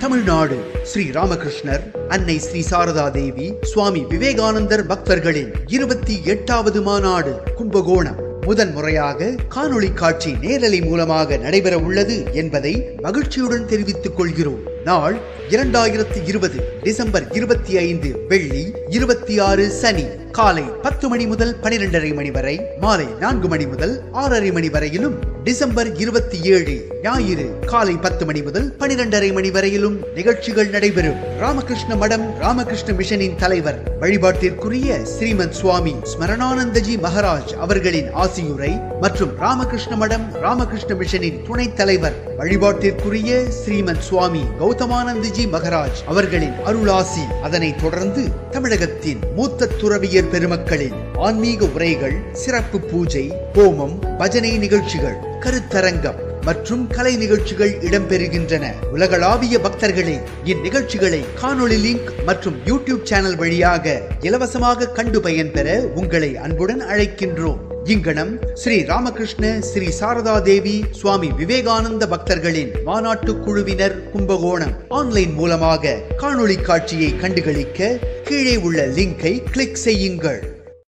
தமிழ்நாடு ஸ்ரீ ராமகிருஷ்ணர், அன்னை ஸ்ரீ சாரதா தேவி, சுவாமி விவேகானந்தர் பக்தர்களின் 28வது மாநாடு கும்பகோணம் முதன் முறையாக காணொளி காட்சி நேரலை மூலமாக நடைபெற உள்ளது என்பதை மகிழ்ச்சியுடன் தெரிவித்துக் கொள்கிறோம். நாள் 2020 டிசம்பர் 25 வெள்ளி, 26 சனி, காலை 10 மணி முதல் 12:30 மணி வரை, மாலை 4 மணி முதல் 6:30 மணி வரையிலும், டிசம்பர் 27 ஞாயிறு காலை 10 மணி முதல் 12:30 மணி வரையிலும் நிகழ்ச்சிகள் நடைபெறும். ராமகிருஷ்ண மடம் ராமகிருஷ்ண மிஷனின் தலைவர், வழிபாட்டிற்குரிய ஸ்ரீமத் சுவாமி ஸ்மரணானந்தஜி மகாராஜ் அவர்களின் ஆசியுரை மற்றும் ராமகிருஷ்ண மடம் ராமகிருஷ்ண மிஷனின் துணைத் தலைவர், வழிபாட்டிற்குரிய ஸ்ரீமத் சுவாமி கௌதமானந்தஜி மகாராஜ் அவர்களின் அருளாசி. அதனைத் தொடர்ந்து தமிழகத்தின் மூத்த துறவியர் பெருமக்களின் ஆன்மீக உரைகள், சிறப்பு பூஜை, ஹோமம், பஜனை நிகழ்ச்சிகள், கருத்தரங்கம் மற்றும் கலை நிகழ்ச்சிகள் இடம்பெறுகின்றன. உலகளாவிய பக்தர்களே, இந்நிகழ்ச்சிகளை காணொளி லிங்க் மற்றும் யூடியூப் சேனல் வழியாக இலவசமாக கண்டு பயன்பெற உங்களை அன்புடன் அழைக்கின்றோம். இங்கனம் ஸ்ரீ ராமகிருஷ்ண ஸ்ரீ சாரதா தேவி சுவாமி விவேகானந்த பக்தர்களின் மாநாட்டு குழுவினர், கும்பகோணம். ஆன்லைன் மூலமாக காணொளி காட்சியை கண்டுகளிக்க கீழே உள்ள லிங்கை கிளிக் செய்யுங்கள்.